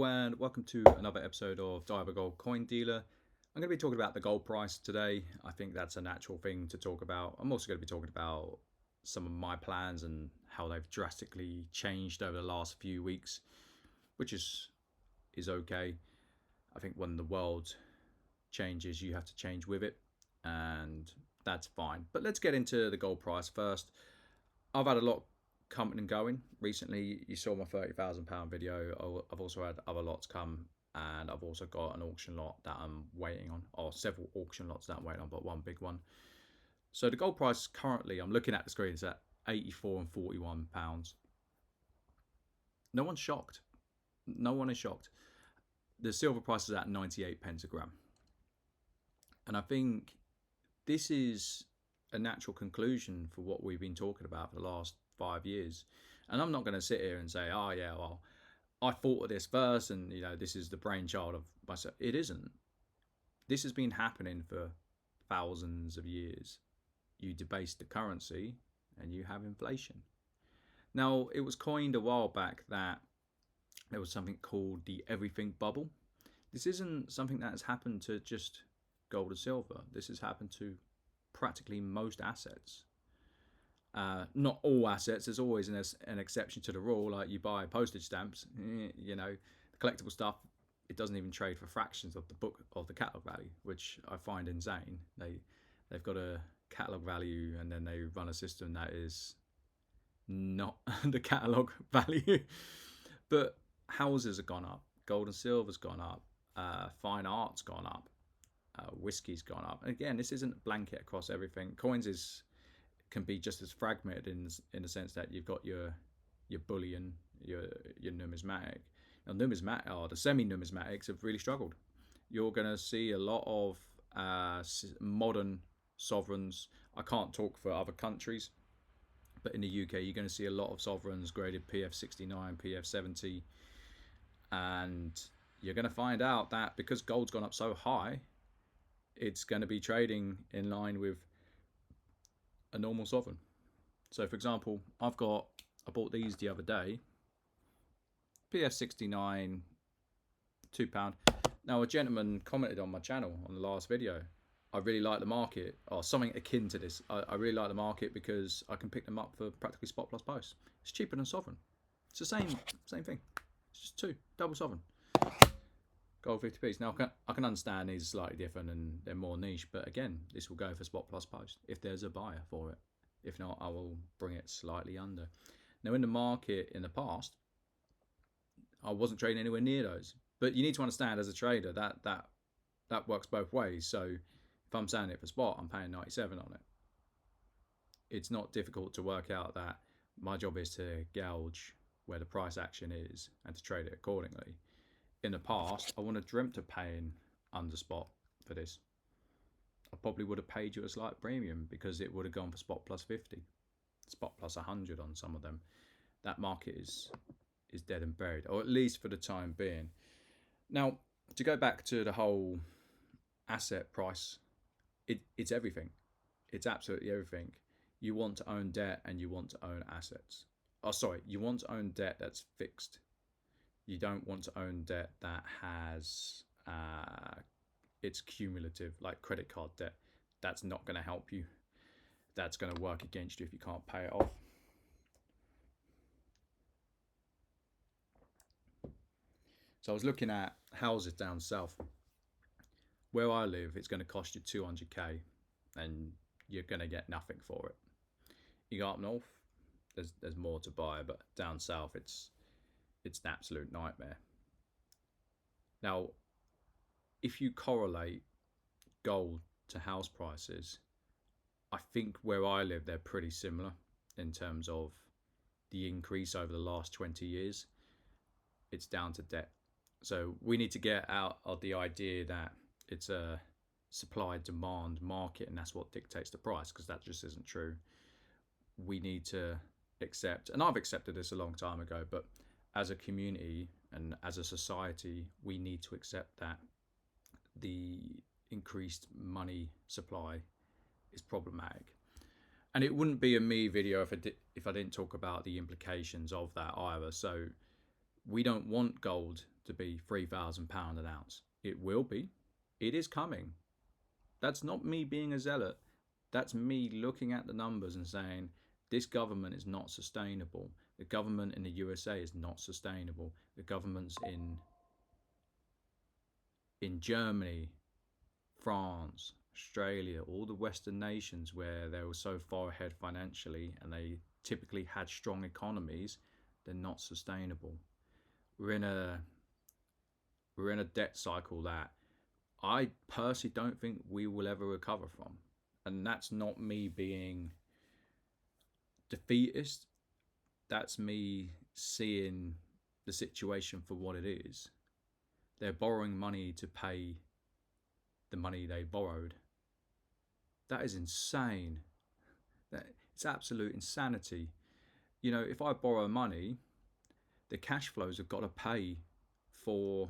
And welcome to another episode of Diver Gold Coin Dealer. I'm going to be talking about the gold price today. I think that's a natural thing to talk about. I'm also going to be talking about some of my plans and how they've drastically changed over the last few weeks, which is okay. I think when the world changes, you have to change with it, and that's fine. But let's get into the gold price first. I've had a lot coming and going recently. You saw my £30,000 video. I've also had other lots come, and I've also got an auction lot that I'm waiting on, or several auction lots that I'm waiting on, but one big one. So the gold price currently, I'm looking at the screen, is at 84 and 41 pounds. No one's shocked. No one is shocked. The silver price is at 98 pence a gram, and I think this is a natural conclusion for what we've been talking about for the last 5 years. And I'm not going to sit here and say, oh yeah, well, I thought of this first, and this is the brainchild of myself. It isn't. This has been happening for thousands of years. You debase the currency and you have inflation. Now, it was coined a while back that there was something called the everything bubble. This isn't something that has happened to just gold and silver. This has happened to practically most assets. Not all assets. There's always an exception to the rule. Like you buy postage stamps, the collectible stuff, it doesn't even trade for fractions of the book of the catalog value, which I find insane. They've got a catalog value and then they run a system that is not the catalog value. But houses have gone up, gold and silver's gone up, fine art's gone up, whiskey's gone up. And again, this isn't blanket across everything. Coins can be just as fragmented in the sense that you've got your bullion, your numismatic. Now, the semi-numismatics have really struggled. You're going to see a lot of modern sovereigns. I can't talk for other countries, but in the UK, you're going to see a lot of sovereigns graded PF69, PF70, and you're going to find out that because gold's gone up so high, it's going to be trading in line with a normal sovereign. So for example, I bought these the other day, PF69, £2. Now a gentleman commented on my channel on the last video, I really like the market, or something akin to this. I really like the market because I can pick them up for practically spot plus post. It's cheaper than sovereign. It's the same thing. It's just double sovereign. Gold 50p. Now I can understand these are slightly different and they're more niche, but again, this will go for spot plus post if there's a buyer for it. If not, I will bring it slightly under. Now in the market in the past, I wasn't trading anywhere near those. But you need to understand as a trader that works both ways. So if I'm selling it for spot, I'm paying 97 on it. It's not difficult to work out that my job is to gauge where the price action is and to trade it accordingly. In the past, I wouldn't have dreamt of paying under spot for this. I probably would have paid you a slight premium because it would have gone for spot plus 50, spot plus 100 on some of them. That market is dead and buried, or at least for the time being. Now, to go back to the whole asset price, it's everything. It's absolutely everything. You want to own debt and you want to own assets. Oh, sorry, you want to own debt that's fixed. You don't want to own debt that has it's cumulative, like credit card debt. That's not going to help you. That's going to work against you if you can't pay it off. So I was looking at houses down south. Where I live, it's going to cost you 200k and you're going to get nothing for it. You go up north, there's more to buy, but down south it's an absolute nightmare. Now, if you correlate gold to house prices, I think where I live, they're pretty similar in terms of the increase over the last 20 years. It's down to debt. So we need to get out of the idea that it's a supply demand market and that's what dictates the price, because that just isn't true. We need to accept, and I've accepted this a long time ago, but as a community and as a society, we need to accept that the increased money supply is problematic. And it wouldn't be a me video if I didn't talk about the implications of that either. So we don't want gold to be £3,000 an ounce. It will be. It is coming. That's not me being a zealot. That's me looking at the numbers and saying, this government is not sustainable. The government in the USA is not sustainable. The governments in Germany, France, Australia, all the Western nations where they were so far ahead financially and they typically had strong economies, they're not sustainable. We're in a debt cycle that I personally don't think we will ever recover from. And that's not me being defeatist. That's me seeing the situation for what it is. They're borrowing money to pay the money they borrowed. That is insane. It's absolute insanity. You know, if I borrow money, the cash flows have got to pay for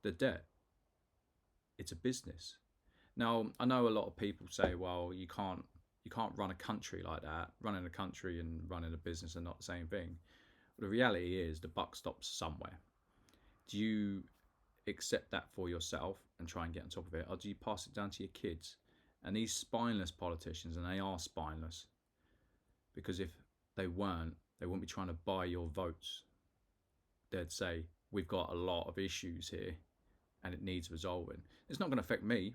the debt. It's a business. Now, I know a lot of people say, well, you can't run a country like that. Running a country and running a business are not the same thing. But the reality is the buck stops somewhere. Do you accept that for yourself and try and get on top of it, or do you pass it down to your kids? And these spineless politicians, and they are spineless, because if they weren't, they wouldn't be trying to buy your votes. They'd say, we've got a lot of issues here and it needs resolving. It's not going to affect me,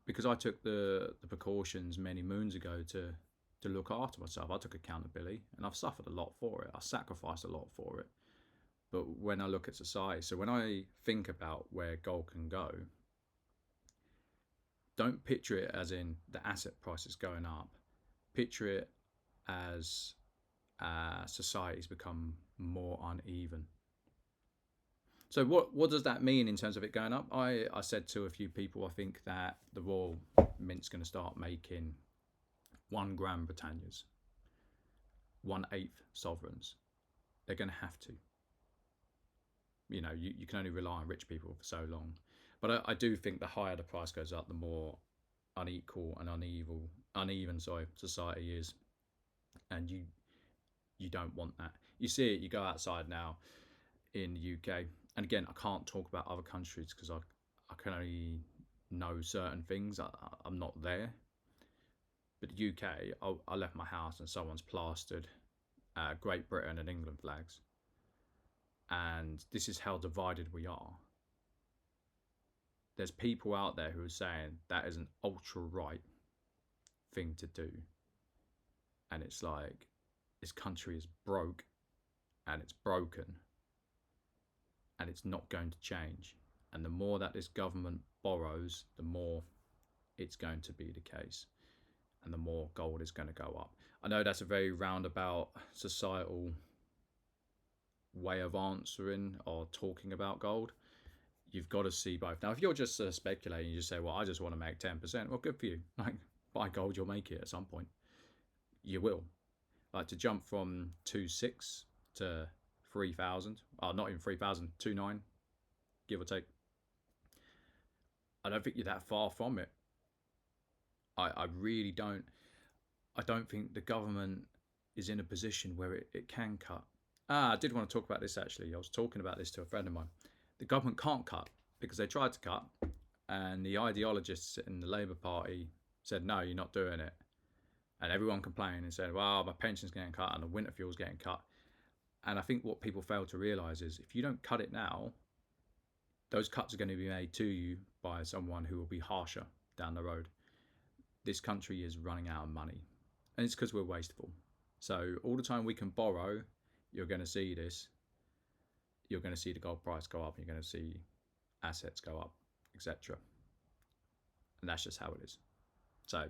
because I took the precautions many moons ago to look after myself. I took accountability and I've suffered a lot for it. I sacrificed a lot for it. But when I look at society, so when I think about where gold can go, don't picture it as in the asset prices going up. Picture it as society's become more uneven. So what does that mean in terms of it going up? I said to a few people, I think that the Royal Mint's going to start making 1 gram Britannias, 1/8 sovereigns. They're going to have to. You know, you can only rely on rich people for so long. But I do think the higher the price goes up, the more unequal and uneven society is. And you don't want that. You see it, you go outside now in the UK. And again, I can't talk about other countries because I can only know certain things. I'm not there. But the UK, I left my house and someone's plastered Great Britain and England flags. And this is how divided we are. There's people out there who are saying that is an ultra-right thing to do. And it's like, this country is broke and it's broken and it's not going to change. And the more that this government borrows, the more it's going to be the case. And the more gold is going to go up. I know that's a very roundabout societal way of answering or talking about gold. You've got to see both. Now, if you're just speculating, you just say, well, I just want to make 10%. Well, good for you. Like, buy gold, you'll make it at some point. You will. Like, to jump from 2.6 to 3,000. Oh, not even 3,000, 2.9, give or take. I don't think you're that far from it. I really don't. I don't think the government is in a position where it can cut. I did want to talk about this actually. I was talking about this to a friend of mine. The government can't cut because they tried to cut and the ideologists in the Labour Party said, no, you're not doing it. And everyone complained and said, well, my pension's getting cut and the winter fuel's getting cut. And I think what people fail to realise is if you don't cut it now, those cuts are going to be made to you by someone who will be harsher down the road. This country is running out of money. And it's because we're wasteful. So all the time we can borrow, you're going to see this. You're going to see the gold price go up. You're going to see assets go up, etc. And that's just how it is. So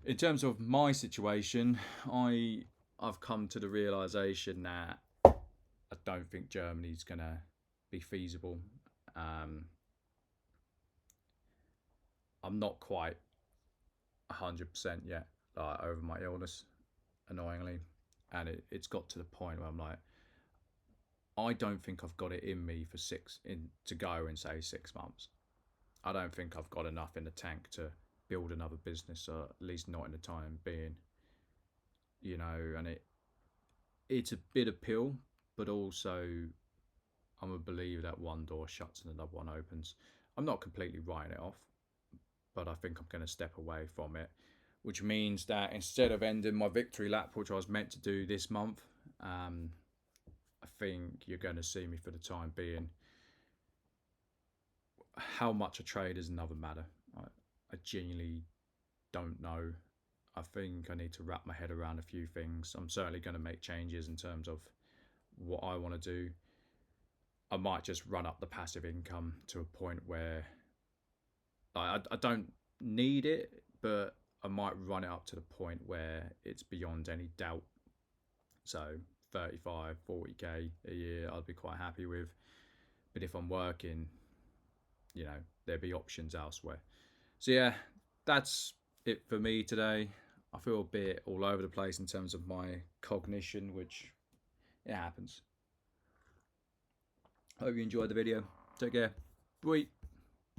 in terms of my situation, I've come to the realisation that I don't think Germany's going to be feasible. I'm not quite 100% yet over my illness, annoyingly. And it's got to the point where I'm like, I don't think I've got it in me to go in, say, 6 months. I don't think I've got enough in the tank to build another business, or at least not in the time being. You know, and it's a bitter pill, but also I'm a believer that one door shuts and another one opens. I'm not completely writing it off, but I think I'm going to step away from it, which means that instead of ending my victory lap, which I was meant to do this month, I think you're going to see me for the time being. How much I trade is another matter. I genuinely don't know. I think I need to wrap my head around a few things. I'm certainly going to make changes in terms of what I want to do. I might just run up the passive income to a point where I don't need it, but I might run it up to the point where it's beyond any doubt. So 35, 40k a year, I'd be quite happy with. But if I'm working, there'd be options elsewhere. So yeah, that's it for me today. I feel a bit all over the place in terms of my cognition, which it happens. Hope you enjoyed the video. Take care. Bye.